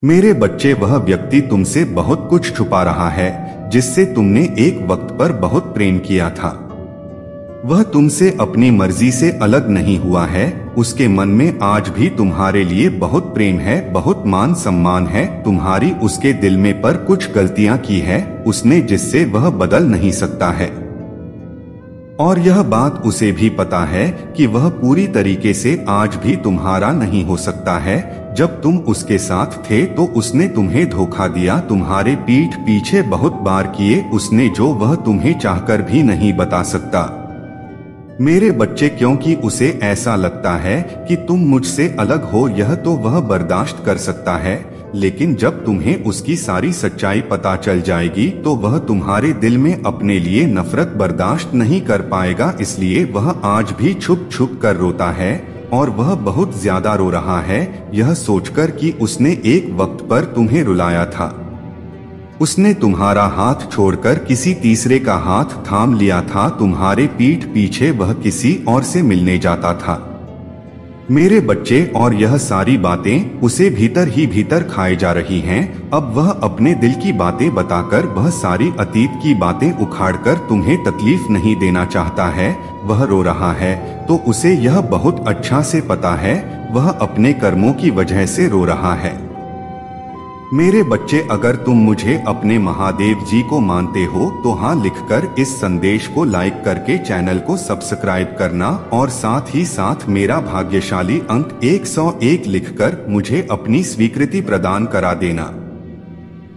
मेरे बच्चे, वह व्यक्ति तुमसे बहुत कुछ छुपा रहा है जिससे तुमने एक वक्त पर बहुत प्रेम किया था। वह तुमसे अपनी मर्जी से अलग नहीं हुआ है। उसके मन में आज भी तुम्हारे लिए बहुत प्रेम है, बहुत मान सम्मान है। तुम्हारी उसके दिल में पर कुछ गलतियां की है उसने, जिससे वह बदल नहीं सकता है। और यह बात उसे भी पता है कि वह पूरी तरीके से आज भी तुम्हारा नहीं हो सकता है। जब तुम उसके साथ थे तो उसने तुम्हें धोखा दिया, तुम्हारे पीठ पीछे बहुत बार किए उसने जो वह तुम्हें चाहकर भी नहीं बता सकता। मेरे बच्चे, क्योंकि उसे ऐसा लगता है कि तुम मुझसे अलग हो, यह तो वह बर्दाश्त कर सकता है, लेकिन जब तुम्हें उसकी सारी सच्चाई पता चल जाएगी तो वह तुम्हारे दिल में अपने लिए नफरत बर्दाश्त नहीं कर पाएगा। इसलिए वह आज भी छुप छुप कर रोता है, और वह बहुत ज्यादा रो रहा है यह सोचकर कि उसने एक वक्त पर तुम्हें रुलाया था। उसने तुम्हारा हाथ छोड़कर किसी तीसरे का हाथ थाम लिया था। तुम्हारे पीठ पीछे वह किसी और से मिलने जाता था। मेरे बच्चे, और यह सारी बातें उसे भीतर ही भीतर खाए जा रही हैं। अब वह अपने दिल की बातें बताकर, वह सारी अतीत की बातें उखाड़कर तुम्हें तकलीफ नहीं देना चाहता है। वह रो रहा है तो उसे यह बहुत अच्छा से पता है, वह अपने कर्मों की वजह से रो रहा है। मेरे बच्चे, अगर तुम मुझे अपने महादेव जी को मानते हो तो हाँ लिखकर इस संदेश को लाइक करके चैनल को सब्सक्राइब करना, और साथ ही साथ मेरा भाग्यशाली अंक 101 लिखकर मुझे अपनी स्वीकृति प्रदान करा देना।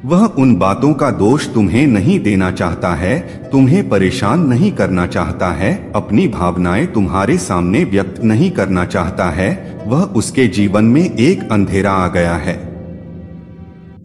वह उन बातों का दोष तुम्हें नहीं देना चाहता है, तुम्हें परेशान नहीं करना चाहता है, अपनी भावनाएं तुम्हारे सामने व्यक्त नहीं करना चाहता है। वह उसके जीवन में एक अंधेरा आ गया है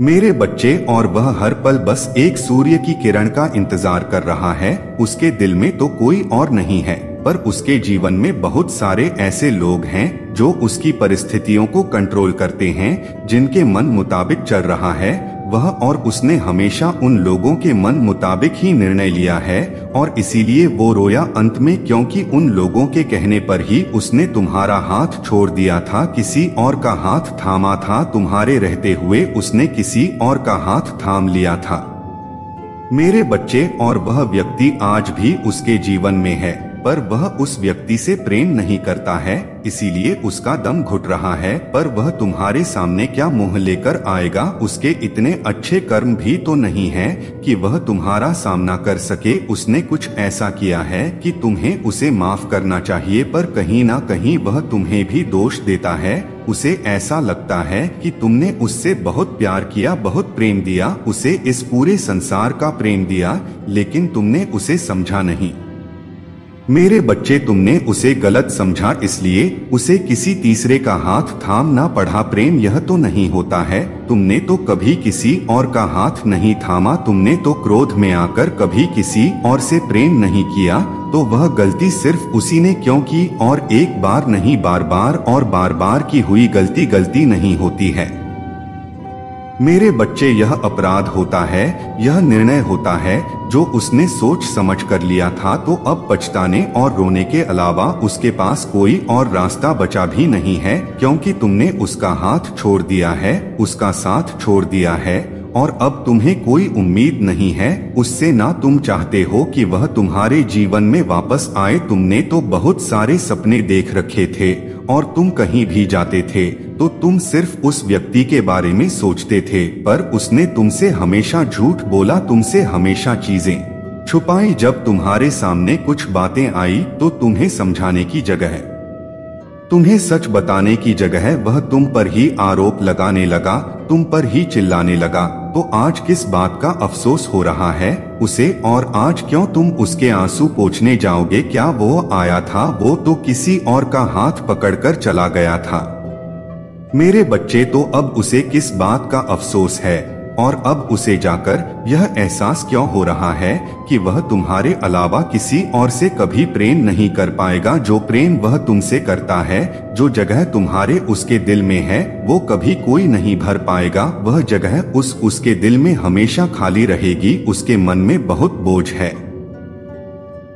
मेरे बच्चे, और वह हर पल बस एक सूर्य की किरण का इंतजार कर रहा है। उसके दिल में तो कोई और नहीं है, पर उसके जीवन में बहुत सारे ऐसे लोग हैं जो उसकी परिस्थितियों को कंट्रोल करते हैं, जिनके मन मुताबिक चल रहा है वह, और उसने हमेशा उन लोगों के मन मुताबिक ही निर्णय लिया है। और इसीलिए वो रोया अंत में, क्योंकि उन लोगों के कहने पर ही उसने तुम्हारा हाथ छोड़ दिया था, किसी और का हाथ थामा था। तुम्हारे रहते हुए उसने किसी और का हाथ थाम लिया था मेरे बच्चे, और वह व्यक्ति आज भी उसके जीवन में है, पर वह उस व्यक्ति से प्रेम नहीं करता है, इसीलिए उसका दम घुट रहा है। पर वह तुम्हारे सामने क्या मुंह लेकर आएगा? उसके इतने अच्छे कर्म भी तो नहीं है कि वह तुम्हारा सामना कर सके। उसने कुछ ऐसा किया है कि तुम्हें उसे माफ करना चाहिए, पर कहीं ना कहीं वह तुम्हें भी दोष देता है। उसे ऐसा लगता है कि तुमने उससे बहुत प्यार किया, बहुत प्रेम दिया, उसे इस पूरे संसार का प्रेम दिया, लेकिन तुमने उसे समझा नहीं। मेरे बच्चे, तुमने उसे गलत समझा, इसलिए उसे किसी तीसरे का हाथ थामना पड़ा। प्रेम यह तो नहीं होता है। तुमने तो कभी किसी और का हाथ नहीं थामा, तुमने तो क्रोध में आकर कभी किसी और से प्रेम नहीं किया। तो वह गलती सिर्फ उसी ने क्यों की, और एक बार नहीं बार बार और बार बार की हुई गलती गलती नहीं होती है मेरे बच्चे। यह अपराध होता है, यह निर्णय होता है जो उसने सोच समझ कर लिया था। तो अब पछताने और रोने के अलावा उसके पास कोई और रास्ता बचा भी नहीं है, क्योंकि तुमने उसका हाथ छोड़ दिया है, उसका साथ छोड़ दिया है, और अब तुम्हें कोई उम्मीद नहीं है उससे। ना तुम चाहते हो कि वह तुम्हारे जीवन में वापस आए। तुमने तो बहुत सारे सपने देख रखे थे, और तुम कहीं भी जाते थे तो तुम सिर्फ उस व्यक्ति के बारे में सोचते थे, पर उसने तुमसे हमेशा झूठ बोला, तुमसे हमेशा चीजें छुपाई। जब तुम्हारे सामने कुछ बातें आई तो तुम्हें समझाने की जगह, तुम्हें सच बताने की जगह वह तुम पर ही आरोप लगाने लगा, तुम पर ही चिल्लाने लगा। तो आज किस बात का अफसोस हो रहा है उसे? और आज क्यों तुम उसके आंसू पोंछने जाओगे? क्या वो आया था? वो तो किसी और का हाथ पकड़कर चला गया था मेरे बच्चे। तो अब उसे किस बात का अफसोस है? और अब उसे जाकर यह एहसास क्यों हो रहा है कि वह तुम्हारे अलावा किसी और से कभी प्रेम नहीं कर पाएगा? जो प्रेम वह तुमसे करता है, जो जगह तुम्हारे उसके दिल में है, वो कभी कोई नहीं भर पाएगा। वह जगह उसके दिल में हमेशा खाली रहेगी। उसके मन में बहुत बोझ है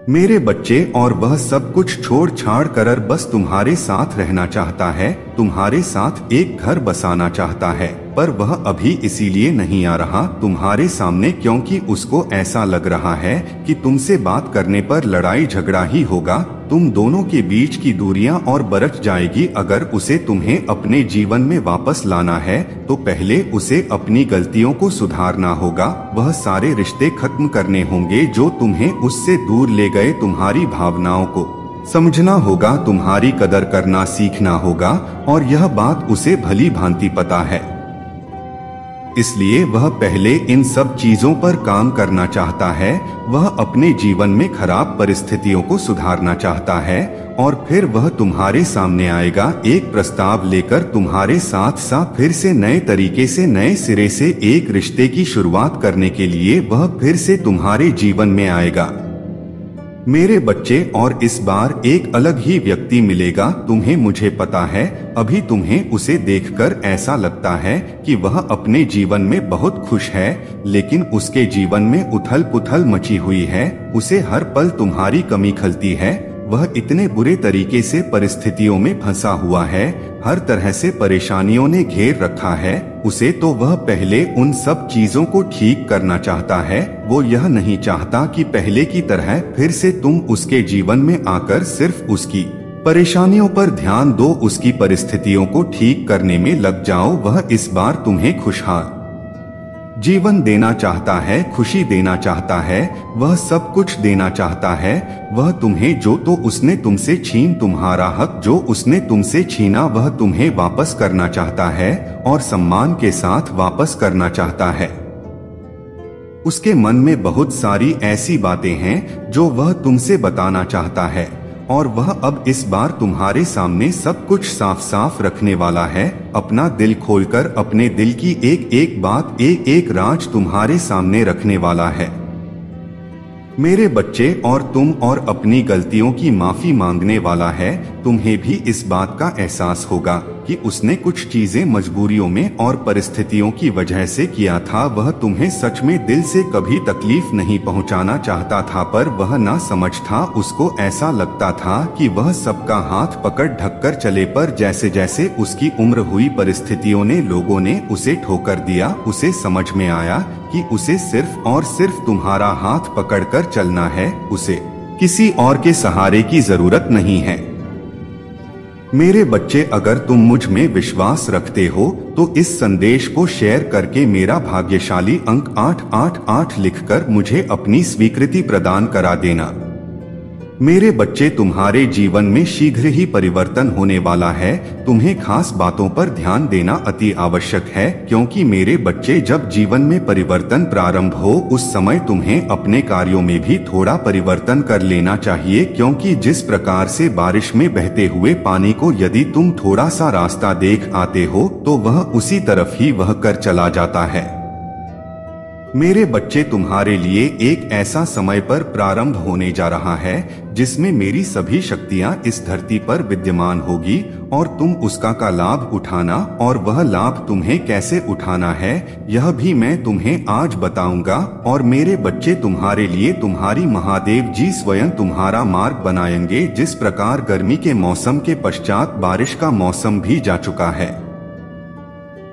मेरे बच्चे, और वह सब कुछ छोड़ छाड़ कर बस तुम्हारे साथ रहना चाहता है, तुम्हारे साथ एक घर बसाना चाहता है। पर पर वह अभी इसीलिए नहीं आ रहा तुम्हारे सामने क्योंकि उसको ऐसा लग रहा है कि तुमसे बात करने पर लड़ाई झगड़ा ही होगा, तुम दोनों के बीच की दूरियां और बरट जाएगी। अगर उसे तुम्हें अपने जीवन में वापस लाना है तो पहले उसे अपनी गलतियों को सुधारना होगा। वह सारे रिश्ते खत्म करने होंगे जो तुम्हें उससे दूर ले गए। तुम्हारी भावनाओं को समझना होगा, तुम्हारी कदर करना सीखना होगा और यह बात उसे भली भांति पता है। इसलिए वह पहले इन सब चीजों पर काम करना चाहता है। वह अपने जीवन में खराब परिस्थितियों को सुधारना चाहता है और फिर वह तुम्हारे सामने आएगा एक प्रस्ताव लेकर तुम्हारे साथ फिर से नए तरीके से नए सिरे से एक रिश्ते की शुरुआत करने के लिए वह फिर से तुम्हारे जीवन में आएगा मेरे बच्चे। और इस बार एक अलग ही व्यक्ति मिलेगा तुम्हें, मुझे पता है। अभी तुम्हें उसे देखकर ऐसा लगता है कि वह अपने जीवन में बहुत खुश है, लेकिन उसके जीवन में उथल पुथल मची हुई है। उसे हर पल तुम्हारी कमी खलती है। वह इतने बुरे तरीके से परिस्थितियों में फंसा हुआ है, हर तरह से परेशानियों ने घेर रखा है उसे। तो वह पहले उन सब चीजों को ठीक करना चाहता है। वो यह नहीं चाहता कि पहले की तरह फिर से तुम उसके जीवन में आकर सिर्फ उसकी परेशानियों पर ध्यान दो, उसकी परिस्थितियों को ठीक करने में लग जाओ। वह इस बार तुम्हें खुशहाल जीवन देना चाहता है, खुशी देना चाहता है, वह सब कुछ देना चाहता है। वह तुम्हें जो तो उसने तुमसे छीन, तुम्हारा हक जो उसने तुमसे छीना वह तुम्हें वापस करना चाहता है और सम्मान के साथ वापस करना चाहता है। उसके मन में बहुत सारी ऐसी बातें हैं जो वह तुमसे बताना चाहता है और वह अब इस बार तुम्हारे सामने सब कुछ साफ साफ रखने वाला है। अपना दिल खोलकर अपने दिल की एक एक बात, एक एक राज तुम्हारे सामने रखने वाला है मेरे बच्चे। और तुम और अपनी गलतियों की माफी मांगने वाला है। तुम्हें भी इस बात का एहसास होगा कि उसने कुछ चीजें मजबूरियों में और परिस्थितियों की वजह से किया था। वह तुम्हें सच में दिल से कभी तकलीफ नहीं पहुंचाना चाहता था, पर वह ना समझ था। उसको ऐसा लगता था कि वह सबका हाथ पकड़ ढककर चले, पर जैसे जैसे उसकी उम्र हुई परिस्थितियों ने, लोगों ने उसे ठोकर दिया। उसे समझ में आया कि उसे सिर्फ और सिर्फ तुम्हारा हाथ पकड़कर चलना है, उसे किसी और के सहारे की जरूरत नहीं है। मेरे बच्चे, अगर तुम मुझ में विश्वास रखते हो तो इस संदेश को शेयर करके मेरा भाग्यशाली अंक 888 लिखकर मुझे अपनी स्वीकृति प्रदान करा देना। मेरे बच्चे, तुम्हारे जीवन में शीघ्र ही परिवर्तन होने वाला है। तुम्हें खास बातों पर ध्यान देना अति आवश्यक है, क्योंकि मेरे बच्चे, जब जीवन में परिवर्तन प्रारंभ हो उस समय तुम्हें अपने कार्यों में भी थोड़ा परिवर्तन कर लेना चाहिए। क्योंकि जिस प्रकार से बारिश में बहते हुए पानी को यदि तुम थोड़ा सा रास्ता देख आते हो तो वह उसी तरफ ही बह कर चला जाता है। मेरे बच्चे, तुम्हारे लिए एक ऐसा समय पर प्रारंभ होने जा रहा है जिसमें मेरी सभी शक्तियां इस धरती पर विद्यमान होगी और तुम उसका का लाभ उठाना, और वह लाभ तुम्हें कैसे उठाना है यह भी मैं तुम्हें आज बताऊंगा। और मेरे बच्चे, तुम्हारे लिए तुम्हारी महादेव जी स्वयं तुम्हारा मार्ग बनाएंगे। जिस प्रकार गर्मी के मौसम के पश्चात बारिश का मौसम भी जा चुका है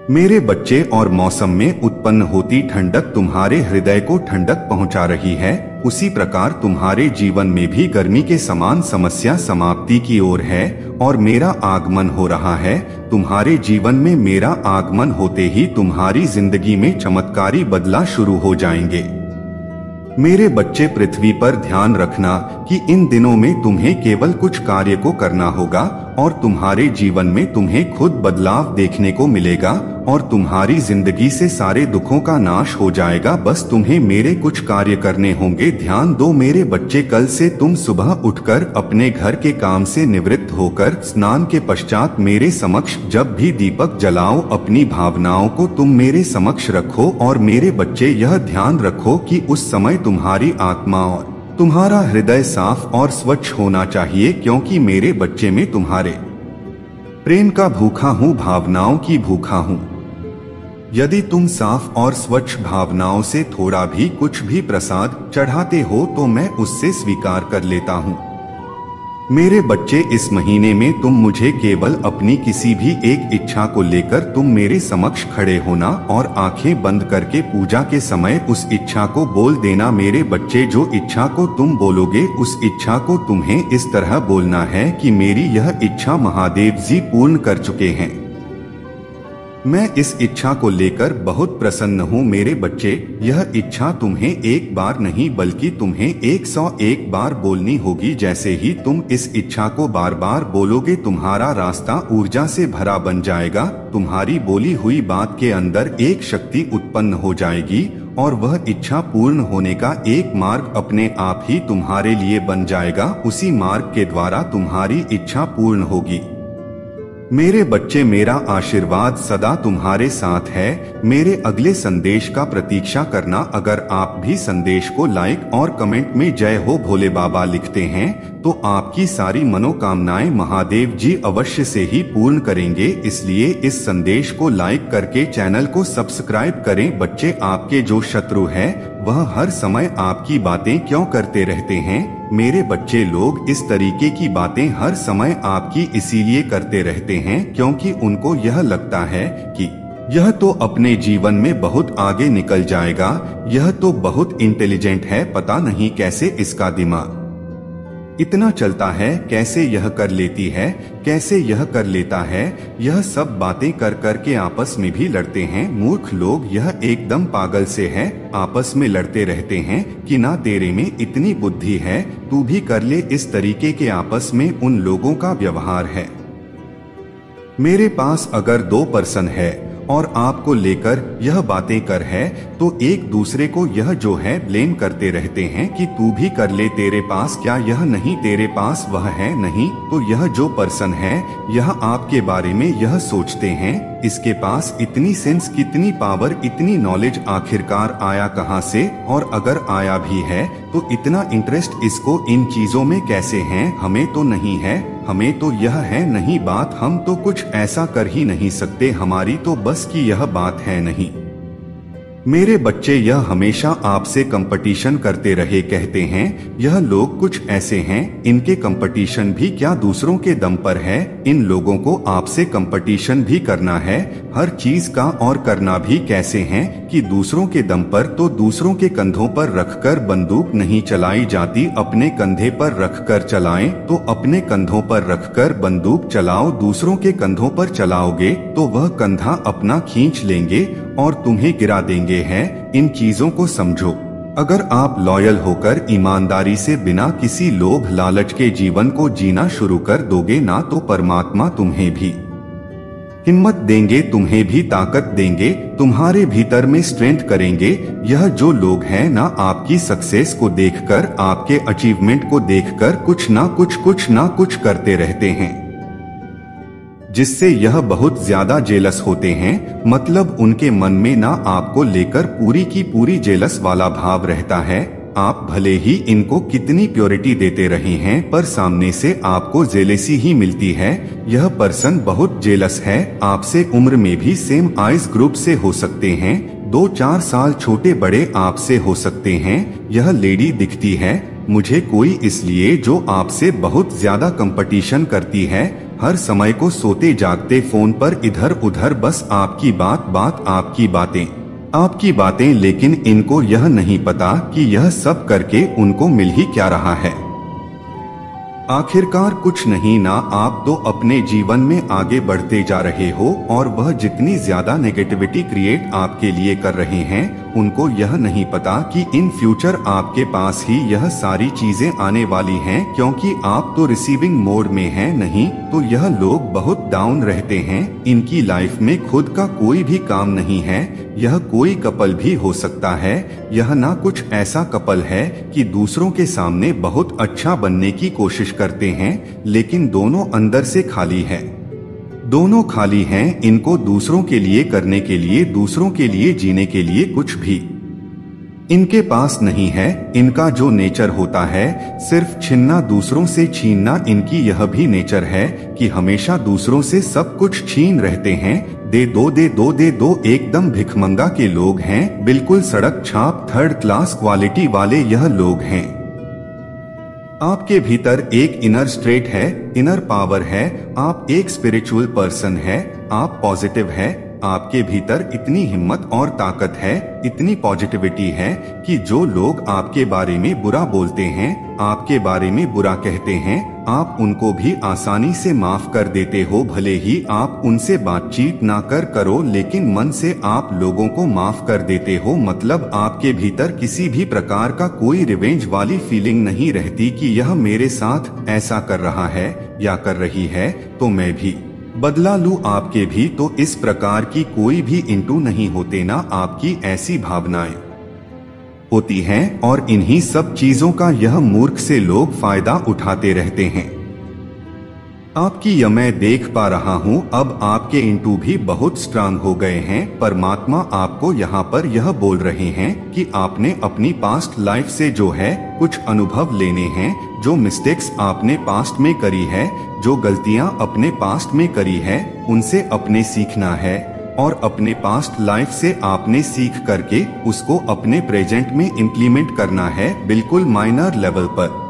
मेरे बच्चे, और मौसम में उत्पन्न होती ठंडक तुम्हारे हृदय को ठंडक पहुंचा रही है, उसी प्रकार तुम्हारे जीवन में भी गर्मी के समान समस्या समाप्ति की ओर है और मेरा आगमन हो रहा है तुम्हारे जीवन में। मेरा आगमन होते ही तुम्हारी जिंदगी में चमत्कारी बदलाव शुरू हो जाएंगे। मेरे बच्चे, पृथ्वी पर ध्यान रखना कि इन दिनों में तुम्हें केवल कुछ कार्य को करना होगा और तुम्हारे जीवन में तुम्हें खुद बदलाव देखने को मिलेगा और तुम्हारी जिंदगी से सारे दुखों का नाश हो जाएगा। बस तुम्हें मेरे कुछ कार्य करने होंगे। ध्यान दो मेरे बच्चे, कल से तुम सुबह उठकर अपने घर के काम से निवृत्त होकर स्नान के पश्चात मेरे समक्ष जब भी दीपक जलाओ, अपनी भावनाओं को तुम मेरे समक्ष रखो। और मेरे बच्चे, यह ध्यान रखो कि उस समय तुम्हारी आत्मा और तुम्हारा हृदय साफ और स्वच्छ होना चाहिए, क्योंकि मेरे बच्चे में तुम्हारे प्रेम का भूखा हूँ, भावनाओं की भूखा हूँ। यदि तुम साफ और स्वच्छ भावनाओं से थोड़ा भी कुछ भी प्रसाद चढ़ाते हो तो मैं उससे स्वीकार कर लेता हूँ। मेरे बच्चे, इस महीने में तुम मुझे केवल अपनी किसी भी एक इच्छा को लेकर तुम मेरे समक्ष खड़े होना और आंखें बंद करके पूजा के समय उस इच्छा को बोल देना। मेरे बच्चे, जो इच्छा को तुम बोलोगे उस इच्छा को तुम्हें इस तरह बोलना है कि मेरी यह इच्छा महादेव जी पूर्ण कर चुके हैं। मैं इस इच्छा को लेकर बहुत प्रसन्न हूँ। मेरे बच्चे, यह इच्छा तुम्हें एक बार नहीं बल्कि तुम्हें 101 बार बोलनी होगी। जैसे ही तुम इस इच्छा को बार बार बोलोगे, तुम्हारा रास्ता ऊर्जा से भरा बन जाएगा। तुम्हारी बोली हुई बात के अंदर एक शक्ति उत्पन्न हो जाएगी और वह इच्छा पूर्ण होने का एक मार्ग अपने आप ही तुम्हारे लिए बन जाएगा। उसी मार्ग के द्वारा तुम्हारी इच्छा पूर्ण होगी। मेरे बच्चे, मेरा आशीर्वाद सदा तुम्हारे साथ है। मेरे अगले संदेश का प्रतीक्षा करना। अगर आप भी संदेश को लाइक और कमेंट में जय हो भोले बाबा लिखते हैं तो आपकी सारी मनोकामनाएं महादेव जी अवश्य से ही पूर्ण करेंगे। इसलिए इस संदेश को लाइक करके चैनल को सब्सक्राइब करें। बच्चे, आपके जो शत्रु है वह हर समय आपकी बातें क्यों करते रहते हैं? मेरे बच्चे, लोग इस तरीके की बातें हर समय आपकी इसीलिए करते रहते हैं क्योंकि उनको यह लगता है कि यह तो अपने जीवन में बहुत आगे निकल जाएगा, यह तो बहुत इंटेलिजेंट है, पता नहीं कैसे इसका दिमाग इतना चलता है, कैसे यह कर लेती है, कैसे यह कर लेता है। यह सब बातें कर कर के आपस में भी लड़ते हैं। मूर्ख लोग, यह एकदम पागल से है, आपस में लड़ते रहते हैं कि ना तेरे में इतनी बुद्धि है, तू भी कर ले। इस तरीके के आपस में उन लोगों का व्यवहार है। मेरे पास अगर 2 पर्सन है और आपको लेकर यह बातें कर है तो एक दूसरे को यह जो है ब्लेम करते रहते हैं कि तू भी कर ले, तेरे पास क्या यह नहीं, तेरे पास वह है नहीं। तो यह जो पर्सन है यह आपके बारे में यह सोचते हैं, इसके पास इतनी सेंस, कितनी पावर, इतनी नॉलेज आखिरकार आया कहां से, और अगर आया भी है तो इतना इंटरेस्ट इसको इन चीजों में कैसे है? हमें तो नहीं है, हमें तो यह है नहीं बात, हम तो कुछ ऐसा कर ही नहीं सकते, हमारी तो बस की यह बात है नहीं। मेरे बच्चे, यह हमेशा आपसे कंपटीशन करते रहे कहते हैं। यह लोग कुछ ऐसे हैं, इनके कंपटीशन भी क्या दूसरों के दम पर है। इन लोगों को आपसे कंपटीशन भी करना है हर चीज का, और करना भी कैसे है कि दूसरों के दम पर। तो दूसरों के कंधों पर रखकर बंदूक नहीं चलाई जाती, अपने कंधे पर रखकर चलाएं। तो अपने कंधों पर रखकर बंदूक चलाओ। दूसरों के कंधों पर चलाओगे तो वह कंधा अपना खींच लेंगे और तुम्हें गिरा देंगे हैं। इन चीजों को समझो। अगर आप लॉयल होकर ईमानदारी से बिना किसी लोभ लालच के जीवन को जीना शुरू कर दोगे ना, तो परमात्मा तुम्हें भी हिम्मत देंगे, तुम्हें भी ताकत देंगे, तुम्हारे भीतर में स्ट्रेंथ करेंगे। यह जो लोग हैं ना, आपकी सक्सेस को देखकर, आपके अचीवमेंट को देखकर कुछ ना कुछ करते रहते हैं, जिससे यह बहुत ज्यादा जेलस होते हैं। मतलब उनके मन में ना आपको लेकर पूरी की पूरी जेलस वाला भाव रहता है। आप भले ही इनको कितनी प्योरिटी देते रहे हैं पर सामने से आपको जेलेसी ही मिलती है। यह पर्सन बहुत जेलस है, आपसे उम्र में भी सेम आइज ग्रुप से हो सकते हैं, 2-4 साल छोटे बड़े आपसे हो सकते हैं। यह लेडी दिखती है मुझे कोई इसलिए जो आपसे बहुत ज्यादा कंपटीशन करती है। हर समय को सोते जागते फोन पर इधर उधर बस आपकी बात आपकी बातें, लेकिन इनको यह नहीं पता कि यह सब करके उनको मिल ही क्या रहा है। आखिरकार कुछ नहीं ना, आप तो अपने जीवन में आगे बढ़ते जा रहे हो और वह जितनी ज्यादा नेगेटिविटी क्रिएट आपके लिए कर रहे हैं उनको यह नहीं पता कि इन फ्यूचर आपके पास ही यह सारी चीजें आने वाली हैं, क्योंकि आप तो रिसीविंग मोड में हैं नहीं। तो यह लोग बहुत डाउन रहते हैं, इनकी लाइफ में खुद का कोई भी काम नहीं है। यह कोई कपल भी हो सकता है, यह ना कुछ ऐसा कपल है कि दूसरों के सामने बहुत अच्छा बनने की कोशिश करते हैं, लेकिन दोनों अंदर से खाली है। दोनों खाली हैं, इनको दूसरों के लिए करने के लिए, दूसरों के लिए जीने के लिए कुछ भी इनके पास नहीं है। इनका जो नेचर होता है सिर्फ छीनना, दूसरों से छीनना, इनकी यह भी नेचर है कि हमेशा दूसरों से सब कुछ छीन रहते हैं। दे दो दे दो दे दो, एकदम भिखमंगा के लोग हैं, बिल्कुल सड़क छाप 3rd क्लास क्वालिटी वाले यह लोग हैं। आपके भीतर एक इनर स्टेट है, इनर पावर है, आप एक स्पिरिचुअल पर्सन है, आप पॉजिटिव है, आपके भीतर इतनी हिम्मत और ताकत है, इतनी पॉजिटिविटी है कि जो लोग आपके बारे में बुरा बोलते हैं, आपके बारे में बुरा कहते हैं, आप उनको भी आसानी से माफ कर देते हो। भले ही आप उनसे बातचीत ना करो, लेकिन मन से आप लोगों को माफ कर देते हो। मतलब आपके भीतर किसी भी प्रकार का कोई रिवेंज वाली फीलिंग नहीं रहती कि यह मेरे साथ ऐसा कर रहा है या कर रही है तो मैं भी बदला लूं। आपके भी तो इस प्रकार की कोई भी इंटू नहीं होते ना, आपकी ऐसी भावनाएं होती हैं और इन्हीं सब चीजों का यह मूर्ख से लोग फायदा उठाते रहते हैं। आपकी यह मैं देख पा रहा हूँ, अब आपके इंटू भी बहुत स्ट्रांग हो गए हैं। परमात्मा आपको यहाँ पर यह बोल रहे हैं कि आपने अपनी पास्ट लाइफ से जो है कुछ अनुभव लेने हैं, जो मिस्टेक्स आपने पास्ट में करी है, जो गलतियाँ अपने पास्ट में करी है, उनसे अपने सीखना है और अपने पास्ट लाइफ से आपने सीख करके उसको अपने प्रेजेंट में इम्प्लीमेंट करना है, बिल्कुल माइनर लेवल पर।